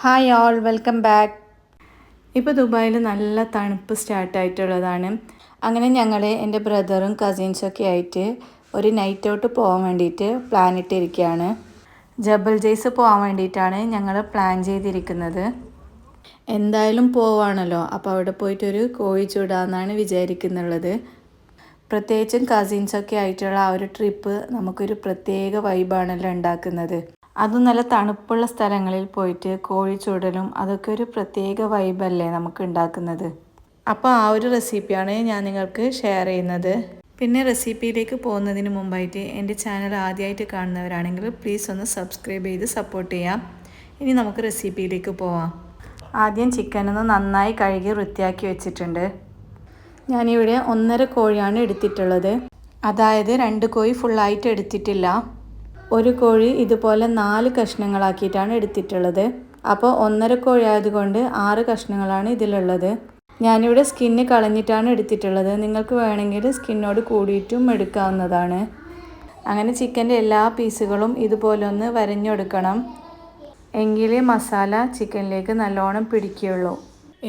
Hi all welcome back. ഇപ്പോൾ ദുബായിൽ നല്ല തണുപ്പ് സ്റ്റാർട്ടായിട്ടുള്ളതാണ്. അങ്ങനെ ഞങ്ങൾ എൻ്റെ ബ്രദറും കസിൻസൊക്കെ ആയിട്ട് ഒരു നൈറ്റ് ഔട്ട് പോകാൻ വേണ്ടിയിട്ട് പ്ലാൻ ഇട്ടിരിക്കുകയാണ്. ജബൽ ജയ്സ് പോകാൻ വേണ്ടിയിട്ടാണ് ഞങ്ങൾ പ്ലാൻ ചെയ്തിരിക്കുന്നത്. എന്തായാലും പോവാണല്ലോ, അപ്പോൾ അവിടെ പോയിട്ടൊരു കോഴി ചൂടാമെന്നാണ് വിചാരിക്കുന്നുള്ളത്. പ്രത്യേകിച്ചും കസിൻസൊക്കെ ആയിട്ടുള്ള ആ ഒരു ട്രിപ്പ് നമുക്കൊരു പ്രത്യേക വൈബാണല്ലോ ഉണ്ടാക്കുന്നത്. അതും നല്ല തണുപ്പുള്ള സ്ഥലങ്ങളിൽ പോയിട്ട് കോഴി ചൂടലും അതൊക്കെ ഒരു പ്രത്യേക വൈബല്ലേ നമുക്ക് ഉണ്ടാക്കുന്നത്. അപ്പോൾ ആ ഒരു റെസിപ്പിയാണ് ഞാൻ നിങ്ങൾക്ക് ഷെയർ ചെയ്യുന്നത്. പിന്നെ റെസിപ്പിയിലേക്ക് പോകുന്നതിന് മുമ്പായിട്ട് എൻ്റെ ചാനൽ ആദ്യമായിട്ട് കാണുന്നവരാണെങ്കിൽ പ്ലീസ് ഒന്ന് സബ്സ്ക്രൈബ് ചെയ്ത് സപ്പോർട്ട് ചെയ്യാം. ഇനി നമുക്ക് റെസിപ്പിയിലേക്ക് പോവാം. ആദ്യം ചിക്കനൊന്ന് നന്നായി കഴുകി വൃത്തിയാക്കി വെച്ചിട്ടുണ്ട്. ഞാനിവിടെ 1.5 കോഴിയാണ് എടുത്തിട്ടുള്ളത്. അതായത് 2 കോഴി ഫുള്ളായിട്ട് എടുത്തിട്ടില്ല. ഒരു കോഴി ഇതുപോലെ 4 കഷ്ണങ്ങളാക്കിയിട്ടാണ് എടുത്തിട്ടുള്ളത്. അപ്പോൾ 1.5 കോഴി ആയതുകൊണ്ട് 6 കഷ്ണങ്ങളാണ് ഇതിലുള്ളത്. ഞാനിവിടെ സ്കിന്ന് കളഞ്ഞിട്ടാണ് എടുത്തിട്ടുള്ളത്. നിങ്ങൾക്ക് വേണമെങ്കിൽ സ്കിന്നോട് കൂടിയിട്ടും എടുക്കാവുന്നതാണ്. അങ്ങനെ ചിക്കൻ്റെ എല്ലാ പീസുകളും ഇതുപോലെ ഒന്ന് വരഞ്ഞെടുക്കണം. എങ്കിലേ മസാല ചിക്കനിലേക്ക് നല്ലോണം പിടിക്കുകയുള്ളൂ.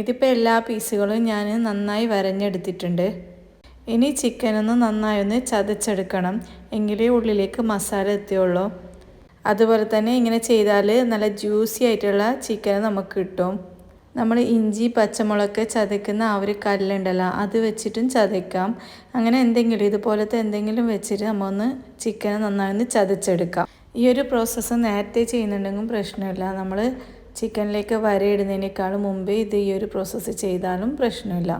ഇതിപ്പോൾ എല്ലാ പീസുകളും ഞാൻ നന്നായി വരഞ്ഞെടുത്തിട്ടുണ്ട്. ഇനി ചിക്കനൊന്ന് നന്നായി ഒന്ന് ചതച്ചെടുക്കണം, എങ്കിലേ ഉള്ളിലേക്ക് മസാല എത്തുകയുള്ളൂ. അതുപോലെ തന്നെ ഇങ്ങനെ ചെയ്താൽ നല്ല ജ്യൂസി ആയിട്ടുള്ള ചിക്കൻ നമുക്ക് കിട്ടും. നമ്മൾ ഇഞ്ചി പച്ചമുളക് ചതയ്ക്കുന്ന ആ ഒരു കല്ലുണ്ടല്ലോ, അത് വെച്ചിട്ടും ചതയ്ക്കാം. അങ്ങനെ എന്തെങ്കിലും ഇതുപോലത്തെ എന്തെങ്കിലും വെച്ചിട്ട് നമ്മളൊന്ന് ചിക്കൻ നന്നായി ഒന്ന് ചതച്ചെടുക്കാം. ഈ ഒരു പ്രോസസ്സ് നേരത്തെ ചെയ്യുന്നുണ്ടെങ്കിലും പ്രശ്നമില്ല. നമ്മൾ ചിക്കനിലേക്ക് വരയിടുന്നതിനേക്കാളും മുമ്പേ ഈ ഒരു പ്രോസസ്സ് ചെയ്താലും പ്രശ്നമില്ല.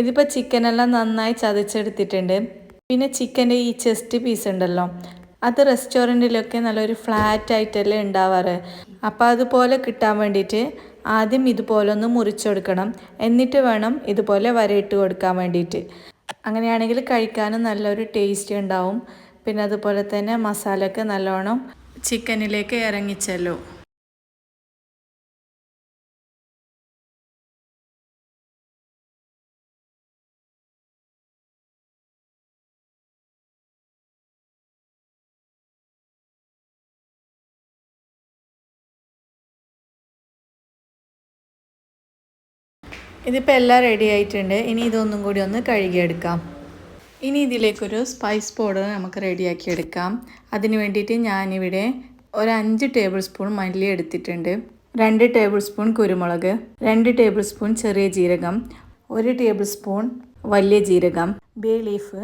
ഇതിപ്പോൾ ചിക്കനെല്ലാം നന്നായി ചതച്ചെടുത്തിട്ടുണ്ട്. പിന്നെ ചിക്കൻ്റെ ഈ ചെസ്റ്റ് പീസ് ഉണ്ടല്ലോ, അത് റെസ്റ്റോറൻറ്റിലൊക്കെ നല്ലൊരു ഫ്ലാറ്റ് ആയിട്ടല്ലേ ഉണ്ടാവാറ്. അപ്പോൾ അതുപോലെ കിട്ടാൻ വേണ്ടിയിട്ട് ആദ്യം ഇതുപോലെ ഒന്ന് മുറിച്ചെടുക്കണം. എന്നിട്ട് വേണം ഇതുപോലെ വരയിട്ട് കൊടുക്കാൻ വേണ്ടിയിട്ട്. അങ്ങനെയാണെങ്കിൽ കഴിക്കാനും നല്ലൊരു ടേസ്റ്റ് ഉണ്ടാവും. പിന്നെ അതുപോലെ തന്നെ മസാലയൊക്കെ നല്ലോണം ചിക്കനിലേക്ക് ഇറങ്ങിച്ചല്ലോ. ഇതിപ്പോൾ എല്ലാം റെഡി ആയിട്ടുണ്ട്. ഇനി ഇതൊന്നും കൂടി ഒന്ന് കഴുകിയെടുക്കാം. ഇനി ഇതിലേക്കൊരു സ്പൈസ് പൗഡർ നമുക്ക് റെഡിയാക്കി എടുക്കാം. അതിന് വേണ്ടിയിട്ട് ഞാനിവിടെ ഒരു 5 ടേബിൾ സ്പൂൺ മല്ലി എടുത്തിട്ടുണ്ട്, 2 ടേബിൾ സ്പൂൺ കുരുമുളക്, 2 ടേബിൾ സ്പൂൺ ചെറിയ ജീരകം, 1 ടേബിൾ സ്പൂൺ വലിയ ജീരകം, ബേ ലീഫ്,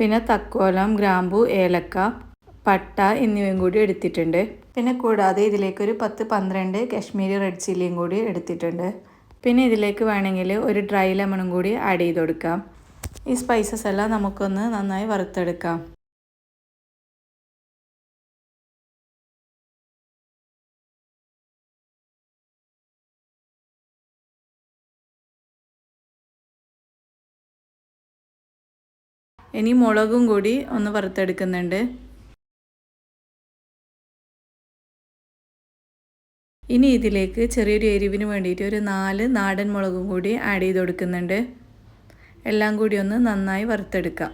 പിന്നെ തക്കോലം, ഗ്രാമ്പു, ഏലക്ക, പട്ട എന്നിവയും കൂടി എടുത്തിട്ടുണ്ട്. പിന്നെ കൂടാതെ ഇതിലേക്കൊരു 10-12 കാശ്മീരി റെഡ് ചില്ലിയും കൂടി എടുത്തിട്ടുണ്ട്. പിന്നെ ഇതിലേക്ക് വേണമെങ്കിൽ ഒരു ഡ്രൈ ലെമണും കൂടി ആഡ് ചെയ്ത് കൊടുക്കാം. ഈ സ്പൈസസ് എല്ലാം നമുക്കൊന്ന് നന്നായി വറുത്തെടുക്കാം. ഇനി മുളകും കൂടി ഒന്ന് വറുത്തെടുക്കുന്നുണ്ട്. ഇനി ഇതിലേക്ക് ചെറിയൊരു എരിവിന് വേണ്ടിയിട്ട് ഒരു 4 നാടൻ മുളകും കൂടി ആഡ് ചെയ്ത് കൊടുക്കുന്നുണ്ട്. എല്ലാം കൂടി ഒന്ന് നന്നായി വറുത്തെടുക്കാം.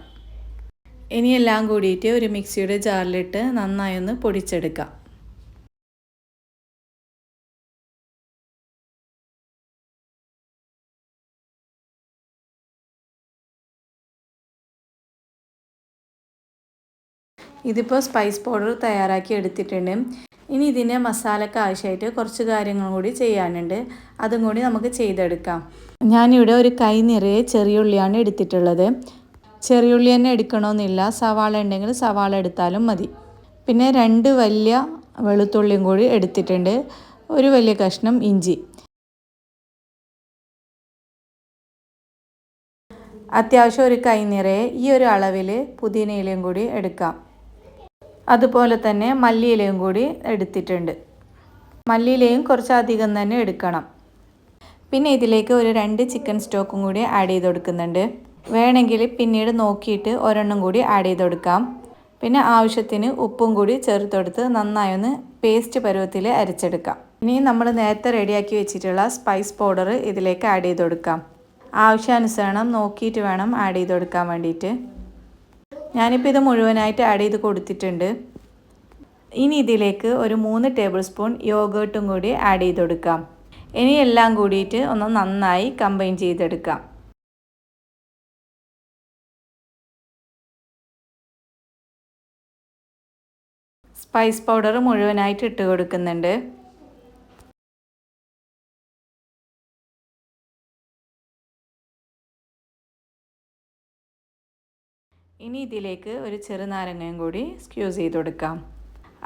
ഇനി എല്ലാം കൂടിയിട്ട് ഒരു മിക്സിയുടെ ജാറിലിട്ട് നന്നായി ഒന്ന് പൊടിച്ചെടുക്കാം. ഇതിപ്പോൾ സ്പൈസ് പൗഡർ തയ്യാറാക്കി എടുത്തിട്ടുണ്ട്. ഇനി ഇതിൻ്റെ മസാലയ്ക്ക് ആവശ്യമായിട്ട് കുറച്ച് കാര്യങ്ങൾ കൂടി ചെയ്യാനുണ്ട്. അതും കൂടി നമുക്ക് ചെയ്തെടുക്കാം. ഞാനിവിടെ ഒരു കൈ നിറയെ ചെറിയ ഉള്ളിയാണ് എടുത്തിട്ടുള്ളത്. ചെറിയ ഉള്ളി തന്നെ എടുക്കണമെന്നില്ല, സവാള ഉണ്ടെങ്കിൽ സവാള എടുത്താലും മതി. പിന്നെ 2 വലിയ വെളുത്തുള്ളിയും കൂടി എടുത്തിട്ടുണ്ട്, ഒരു വലിയ കഷ്ണം ഇഞ്ചി. അത്യാവശ്യം ഒരു കൈ നിറയെ ഈ ഒരു അളവിൽ പുതിനയിലയും കൂടി എടുക്കാം. അതുപോലെ തന്നെ മല്ലിയിലയും കൂടി എടുത്തിട്ടുണ്ട്. മല്ലിയിലയും കുറച്ചധികം തന്നെ എടുക്കണം. പിന്നെ ഇതിലേക്ക് ഒരു 2 ചിക്കൻ സ്റ്റോക്കും കൂടി ആഡ് ചെയ്ത് കൊടുക്കുന്നുണ്ട്. വേണമെങ്കിൽ പിന്നീട് നോക്കിയിട്ട് ഒരെണ്ണം കൂടി ആഡ് ചെയ്ത് കൊടുക്കാം. പിന്നെ ആവശ്യത്തിന് ഉപ്പും കൂടി ചേർത്തെടുത്ത് നന്നായി ഒന്ന് പേസ്റ്റ് പരുവത്തിൽ അരച്ചെടുക്കാം. ഇനി നമ്മൾ നേരത്തെ റെഡിയാക്കി വെച്ചിട്ടുള്ള സ്പൈസ് പൗഡർ ഇതിലേക്ക് ആഡ് ചെയ്ത് കൊടുക്കാം. ആവശ്യാനുസരണം നോക്കിയിട്ട് വേണം ആഡ് ചെയ്ത് കൊടുക്കാൻ വേണ്ടിയിട്ട്. ഞാനിപ്പോൾ ഇത് മുഴുവനായിട്ട് ആഡ് ചെയ്ത് കൊടുത്തിട്ടുണ്ട്. ഇനി ഇതിലേക്ക് ഒരു 3 ടേബിൾ സ്പൂൺ യോഗേർട്ടും കൂടി ആഡ് ചെയ്ത് കൊടുക്കാം. ഇനി എല്ലാം കൂടിയിട്ട് ഒന്ന് നന്നായി കമ്പൈൻ ചെയ്തെടുക്കാം. സ്പൈസ് പൗഡർ മുഴുവനായിട്ട് ഇട്ട് കൊടുക്കുന്നുണ്ട്. ഇനി ഇതിലേക്ക് ഒരു ചെറുനാരങ്ങയും കൂടി സ്ക്യൂസ് ചെയ്ത് കൊടുക്കാം.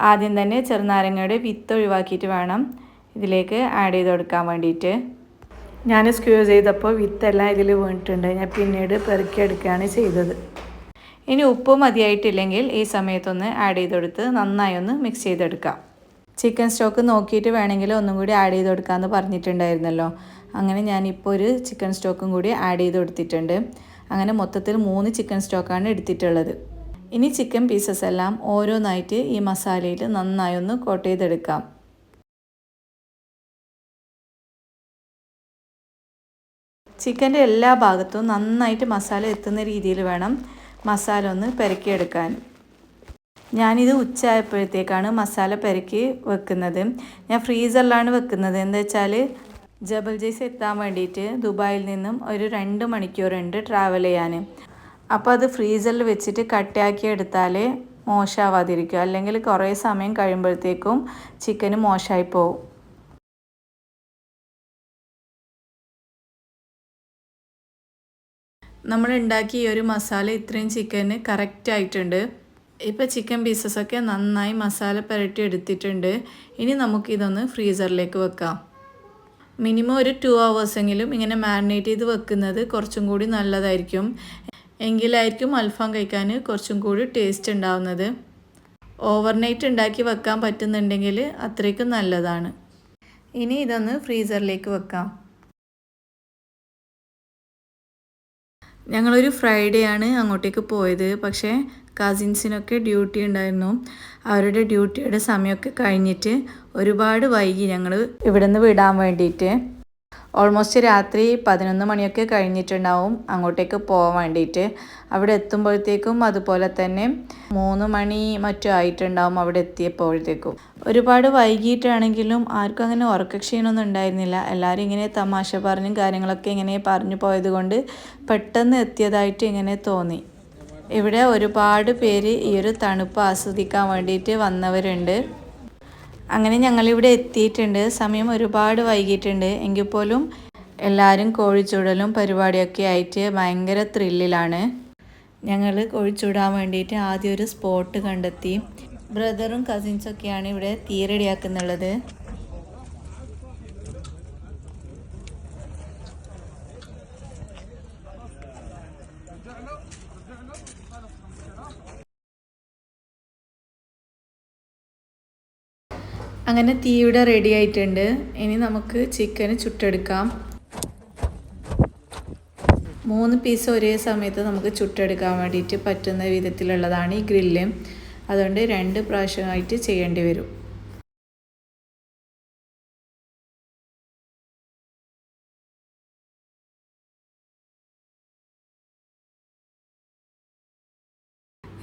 ആദ്യം തന്നെ ചെറുനാരങ്ങയുടെ വിത്ത് ഒഴിവാക്കിയിട്ട് വേണം ഇതിലേക്ക് ആഡ് ചെയ്ത് കൊടുക്കാൻ വേണ്ടിയിട്ട്. ഞാൻ സ്ക്യൂസ് ചെയ്തപ്പോൾ വിത്തെല്ലാം ഇതിൽ വീണിട്ടുണ്ട്. ഞാൻ പിന്നീട് പെറുക്കിയെടുക്കുകയാണ് ചെയ്തത്. ഇനി ഉപ്പ് മതിയായിട്ടില്ലെങ്കിൽ ഈ സമയത്തൊന്ന് ആഡ് ചെയ്ത് കൊടുത്ത് നന്നായി ഒന്ന് മിക്സ് ചെയ്തെടുക്കാം. ചിക്കൻ സ്റ്റോക്ക് നോക്കിയിട്ട് വേണമെങ്കിൽ ഒന്നും കൂടി ആഡ് ചെയ്ത് കൊടുക്കാമെന്ന് പറഞ്ഞിട്ടുണ്ടായിരുന്നല്ലോ. അങ്ങനെ ഞാനിപ്പോൾ ഒരു ചിക്കൻ സ്റ്റോക്കും കൂടി ആഡ് ചെയ്ത് കൊടുത്തിട്ടുണ്ട്. അങ്ങനെ മൊത്തത്തിൽ 3 ചിക്കൻ സ്റ്റോക്കാണ് എടുത്തിട്ടുള്ളത്. ഇനി ചിക്കൻ പീസസ് എല്ലാം ഓരോന്നായിട്ട് ഈ മസാലയിൽ നന്നായി ഒന്ന് കോട്ട് ചെയ്തെടുക്കാം. ചിക്കൻ്റെ എല്ലാ ഭാഗത്തും നന്നായിട്ട് മസാല എത്തുന്ന രീതിയിൽ വേണം മസാല ഒന്ന് പെരക്കിയെടുക്കാൻ. ഞാനിത് ഉച്ചയായപ്പോഴത്തേക്കാണ് മസാല പെരക്കി വെക്കുന്നത്. ഞാൻ ഫ്രീസറിലാണ് വെക്കുന്നത്. എന്താ വെച്ചാൽ ജബൽ ജയ്സ് എത്താൻ വേണ്ടിയിട്ട് ദുബായിൽ നിന്നും ഒരു 2 മണിക്കൂറുണ്ട് ട്രാവൽ ചെയ്യാൻ. അപ്പോൾ അത് ഫ്രീസറിൽ വെച്ചിട്ട് കട്ടയാക്കി എടുത്താൽ മോശമാവാതിരിക്കും. അല്ലെങ്കിൽ കുറേ സമയം കഴിയുമ്പോഴത്തേക്കും ചിക്കന് മോശമായി പോകും. നമ്മൾ ഉണ്ടാക്കിയ ഈ ഒരു മസാല ഇത്രയും ചിക്കന് കറക്റ്റ് ആയിട്ടുണ്ട്. ഇപ്പോൾ ചിക്കൻ പീസസൊക്കെ നന്നായി മസാല പുരട്ടി എടുത്തിട്ടുണ്ട്. ഇനി നമുക്കിതൊന്ന് ഫ്രീസറിലേക്ക് വെക്കാം. മിനിമം ഒരു 2 hours ഇങ്ങനെ മാരിനേറ്റ് ചെയ്ത് വെക്കുന്നത് കുറച്ചും കൂടി നല്ലതായിരിക്കും. എങ്കിലായിരിക്കും അൽഫാം കഴിക്കാൻ കുറച്ചും കൂടി ടേസ്റ്റ് ഉണ്ടാവുന്നത്. ഓവർനൈറ്റ് ഉണ്ടാക്കി വെക്കാൻ പറ്റുന്നുണ്ടെങ്കിൽ അത്രയ്ക്കും നല്ലതാണ്. ഇനി ഇതൊന്ന് ഫ്രീസറിലേക്ക് വെക്കാം. ഞങ്ങളൊരു ഫ്രൈഡേ ആണ് അങ്ങോട്ടേക്ക് പോയത്. പക്ഷേ കസിൻസിനൊക്കെ ഡ്യൂട്ടി ഉണ്ടായിരുന്നു. അവരുടെ ഡ്യൂട്ടിയുടെ സമയമൊക്കെ കഴിഞ്ഞിട്ട് ഒരുപാട് വൈകി ഞങ്ങൾ ഇവിടെ നിന്ന് വിടാൻ വേണ്ടിയിട്ട്. ഓൾമോസ്റ്റ് രാത്രി 11 മണിയൊക്കെ കഴിഞ്ഞിട്ടുണ്ടാവും അങ്ങോട്ടേക്ക് പോകാൻ വേണ്ടിയിട്ട്. അവിടെ എത്തുമ്പോഴത്തേക്കും അതുപോലെ തന്നെ 3 മണി മറ്റും ആയിട്ടുണ്ടാവും അവിടെ എത്തിയപ്പോഴത്തേക്കും. ഒരുപാട് വൈകിട്ടാണെങ്കിലും ആർക്കും അങ്ങനെ ഉറക്കക്ഷീണമൊന്നും ഉണ്ടായിരുന്നില്ല. എല്ലാവരും ഇങ്ങനെ തമാശ പറഞ്ഞും കാര്യങ്ങളൊക്കെ ഇങ്ങനെ പറഞ്ഞു പോയത് കൊണ്ട് പെട്ടെന്ന് എത്തിയതായിട്ട് ഇങ്ങനെ തോന്നി. ഇവിടെ ഒരുപാട് പേര് ഈ ഒരു തണുപ്പ് ആസ്വദിക്കാൻ വേണ്ടിയിട്ട് വന്നവരുണ്ട്. അങ്ങനെ ഞങ്ങളിവിടെ എത്തിയിട്ടുണ്ട്. സമയം ഒരുപാട് വൈകിട്ടുണ്ട്. എങ്കിൽ പോലും എല്ലാവരും കോഴിച്ചൂടലും പരിപാടിയൊക്കെ ആയിട്ട് ഭയങ്കര ത്രില്ലിലാണ്. ഞങ്ങൾ കോഴിച്ചൂടാൻ വേണ്ടിയിട്ട് ആദ്യം ഒരു സ്പോട്ട് കണ്ടെത്തി. ബ്രദറും കസിൻസൊക്കെയാണ് ഇവിടെ തീ റെഡിയാക്കുന്നുള്ളത്. അങ്ങനെ തീയുടെ റെഡി ആയിട്ടുണ്ട്. ഇനി നമുക്ക് ചിക്കന് ചുട്ടെടുക്കാം. 3 പീസ് ഒരേ സമയത്ത് നമുക്ക് ചുട്ടെടുക്കാൻ വേണ്ടിയിട്ട് പറ്റുന്ന വിധത്തിലുള്ളതാണ് ഈ ഗ്രില്ല്. അതുകൊണ്ട് 2 പ്രാവശ്യമായിട്ട് ചെയ്യേണ്ടി വരും.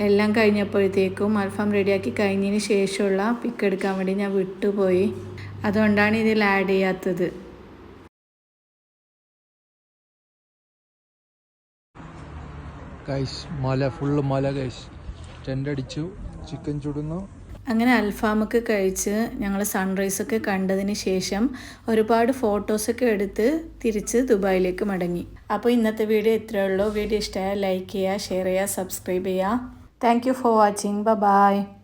എല്ലാം കഴിഞ്ഞപ്പോഴത്തേക്കും അൽഫാം റെഡിയാക്കി കഴിഞ്ഞതിന് ശേഷമുള്ള പിക്ക് എടുക്കാൻ വേണ്ടി ഞാൻ വിട്ടുപോയി. അതുകൊണ്ടാണ് ഇതിൽ ആഡ് ചെയ്യാത്തത്. മല ഫുള്ള് മല ടെൻ്റ് അടിച്ചു, ചിക്കൻ ചുടുന്നു. അങ്ങനെ അൽഫാമൊക്കെ കഴിച്ച് ഞങ്ങൾ സൺറൈസൊക്കെ കണ്ടതിന് ശേഷം ഒരുപാട് ഫോട്ടോസൊക്കെ എടുത്ത് തിരിച്ച് ദുബായിലേക്ക് മടങ്ങി. അപ്പോൾ ഇന്നത്തെ വീഡിയോ ഇത്രയേ ഉള്ളൂ. വീഡിയോ ഇഷ്ടമായാൽ ലൈക്ക് ചെയ്യുക, ഷെയർ ചെയ്യുക, സബ്സ്ക്രൈബ് ചെയ്യുക. Thank you for watching. Bye bye.